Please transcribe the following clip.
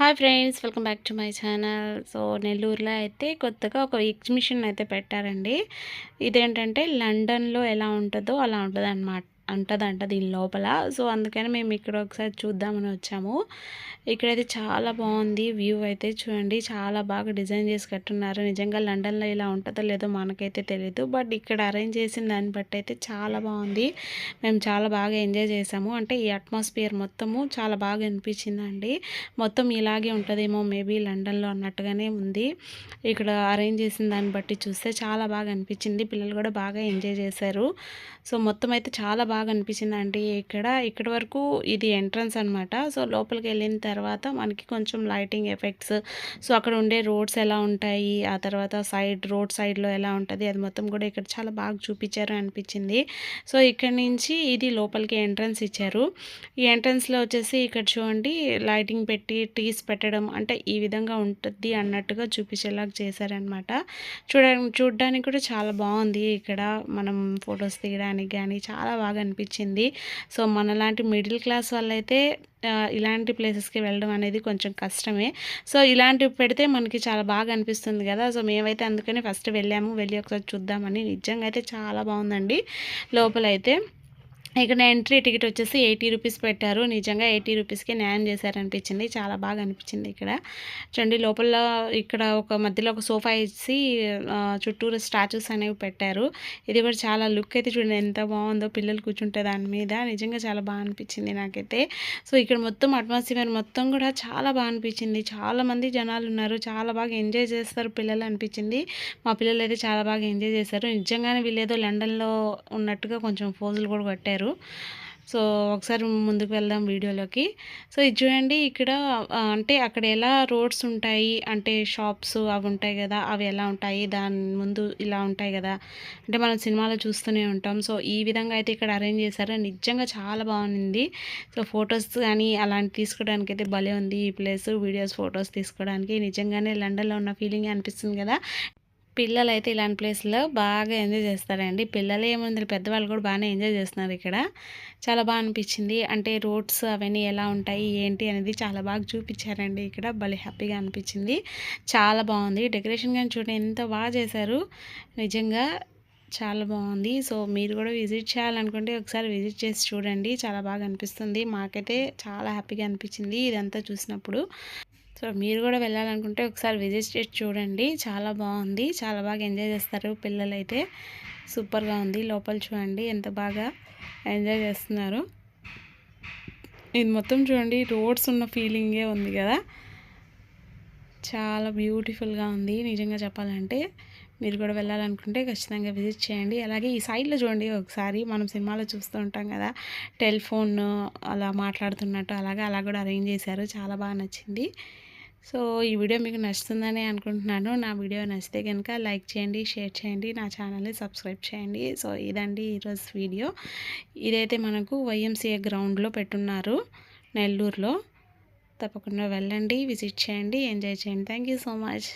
Hi friends, welcome back to my channel. So నెల్లూరులో అయితే కొత్తగా ఒక ఎగ్జిబిషన్ అయితే పెట్టారండి. ఇదేంటంటే లండన్లో ఎలా ఉంటుందో అలా ఉంటుందంట దీని లోపల. సో అందుకని మేము ఇక్కడ ఒకసారి చూద్దామని వచ్చాము. ఇక్కడైతే చాలా బాగుంది. వ్యూ అయితే చూడండి, చాలా బాగా డిజైన్ చేసి కట్టున్నారు. నిజంగా లండన్లో ఇలా ఉంటుందో లేదో మనకైతే తెలియదు, బట్ ఇక్కడ అరేంజ్ చేసిన దాన్ని బట్టి అయితే చాలా బాగుంది. మేము చాలా బాగా ఎంజాయ్ చేసాము. అంటే ఈ అట్మాస్ఫియర్ మొత్తము చాలా బాగా అనిపించిందండి. మొత్తం ఇలాగే ఉంటుందేమో మేబీ లండన్లో అన్నట్టుగానే ఉంది. ఇక్కడ అరేంజ్ చేసిన దాన్ని బట్టి చూస్తే చాలా బాగా అనిపించింది. పిల్లలు కూడా బాగా ఎంజాయ్ చేశారు. సో మొత్తం అయితే చాలా బాగా అనిపించింది అండి. ఇక్కడ వరకు ఇది ఎంట్రన్స్ అనమాట. సో లోపలికి వెళ్ళిన తర్వాత మనకి కొంచెం లైటింగ్ ఎఫెక్ట్స్, సో అక్కడ ఉండే రోడ్స్ ఎలా ఉంటాయి, ఆ తర్వాత రోడ్ సైడ్లో ఎలా ఉంటుంది, అది మొత్తం కూడా ఇక్కడ చాలా బాగా చూపించారు అనిపించింది. సో ఇక్కడ నుంచి ఇది లోపలికి ఎంట్రన్స్ ఇచ్చారు. ఈ ఎంట్రన్స్లో వచ్చేసి ఇక్కడ చూడండి, లైటింగ్ పెట్టి ట్రీస్ పెట్టడం, అంటే ఈ విధంగా ఉంటుంది అన్నట్టుగా చూపించేలాగా చేశారనమాట. చూడడానికి కూడా చాలా బాగుంది. ఇక్కడ మనం ఫొటోస్ తీయడానికి కానీ చాలా బాగా అనిపించింది. సో మనలాంటి మిడిల్ క్లాస్ వాళ్ళైతే ఇలాంటి ప్లేసెస్కి వెళ్ళడం అనేది కొంచెం కష్టమే. సో ఇలాంటివి పెడితే మనకి చాలా బాగా అనిపిస్తుంది కదా. సో మేమైతే అందుకని ఫస్ట్ వెళ్ళి ఒకసారి చూద్దామని. నిజంగా అయితే చాలా బాగుందండి లోపలైతే. ఇక్కడ ఎంట్రీ టికెట్ వచ్చేసి 80 రూపీస్ పెట్టారు. నిజంగా 80 రూపీస్కి న్యాయం చేశారనిపించింది. చాలా బాగా అనిపించింది. ఇక్కడ చూడండి, లోపల ఇక్కడ మధ్యలో ఒక సోఫా వేసి చుట్టూరు స్టాచ్యూస్ అనేవి పెట్టారు. ఇది కూడా చాలా లుక్ అయితే చూడండి ఎంత బాగుందో, పిల్లలు కూర్చుంటే దాని మీద. నిజంగా చాలా బాగా అనిపించింది నాకైతే. సో ఇక్కడ మొత్తం అట్మాస్ఫియర్ మొత్తం కూడా చాలా బాగా అనిపించింది. చాలామంది జనాలు ఉన్నారు, చాలా బాగా ఎంజాయ్ చేస్తారు పిల్లలు అనిపించింది. మా పిల్లలు అయితే చాలా బాగా ఎంజాయ్ చేశారు. నిజంగానే వీళ్ళేదో లండన్లో ఉన్నట్టుగా కొంచెం పోజులు కూడా కట్టారు. సో ఒకసారి ముందుకు వెళ్దాం వీడియోలోకి. సో ఇది చూడండి, ఇక్కడ అంటే అక్కడ ఎలా రోడ్స్ ఉంటాయి, అంటే షాప్స్ అవి ఉంటాయి కదా, అవి ఎలా ఉంటాయి, దాని ముందు ఇలా ఉంటాయి కదా, అంటే మనం సినిమాలో చూస్తూనే ఉంటాం. సో ఈ విధంగా అయితే ఇక్కడ అరేంజ్ చేశారు. నిజంగా చాలా బాగుంది. సో ఫొటోస్ కానీ అలాంటి తీసుకోవడానికి అయితే భలే ఉంది ఈ ప్లేస్. వీడియోస్, ఫొటోస్ తీసుకోవడానికి నిజంగానే లండన్లో ఉన్న ఫీలింగ్ అనిపిస్తుంది కదా. పిల్లలు అయితే ఇలాంటి ప్లేస్లో బాగా ఎంజాయ్ చేస్తారండి. పిల్లలు ఏముంది, పెద్దవాళ్ళు కూడా బాగానే ఎంజాయ్ చేస్తున్నారు. ఇక్కడ చాలా బాగా అనిపించింది. అంటే రోడ్స్ అవన్నీ ఎలా ఉంటాయి ఏంటి అనేది చాలా బాగా చూపించారండి. ఇక్కడ భలే హ్యాపీగా అనిపించింది. చాలా బాగుంది. డెకరేషన్ కానీ చూడండి ఎంత బాగా చేశారు. నిజంగా చాలా బాగుంది. సో మీరు కూడా విజిట్ చేయాలనుకుంటే ఒకసారి విజిట్ చేసి చూడండి, చాలా బాగా అనిపిస్తుంది. మాకైతే చాలా హ్యాపీగా అనిపించింది ఇదంతా చూసినప్పుడు. సో మీరు కూడా వెళ్ళాలనుకుంటే ఒకసారి విజిట్ చేసి చూడండి, చాలా బాగుంది. చాలా బాగా ఎంజాయ్ చేస్తారు పిల్లలైతే. సూపర్గా ఉంది. లోపల చూడండి ఎంత బాగా ఎంజాయ్ చేస్తున్నారు. ఇది మొత్తం చూడండి, రోడ్స్ ఉన్న ఫీలింగే ఉంది కదా. చాలా బ్యూటిఫుల్గా ఉంది నిజంగా చెప్పాలంటే. మీరు కూడా వెళ్ళాలనుకుంటే ఖచ్చితంగా విజిట్ చేయండి. అలాగే ఈ సైడ్లో చూడండి, ఒకసారి మనం సినిమాలో చూస్తూ ఉంటాం కదా, టెలిఫోన్ అలా మాట్లాడుతున్నట్టు అలా కూడా అరేంజ్ చేశారు. చాలా బాగా నచ్చింది. సో ఈ వీడియో మీకు నచ్చుతుందని అనుకుంటున్నాను. నా వీడియో నచ్చితే కనుక లైక్ చేయండి, షేర్ చేయండి, నా ఛానల్ని సబ్స్క్రైబ్ చేయండి. సో ఇదండి ఈరోజు వీడియో. ఇదైతే మనకు వైఎంసీఏ గ్రౌండ్లో పెట్టున్నారు నెల్లూరులో. తప్పకుండా వెళ్ళండి, విజిట్ చేయండి, ఎంజాయ్ చేయండి. Thank you so much.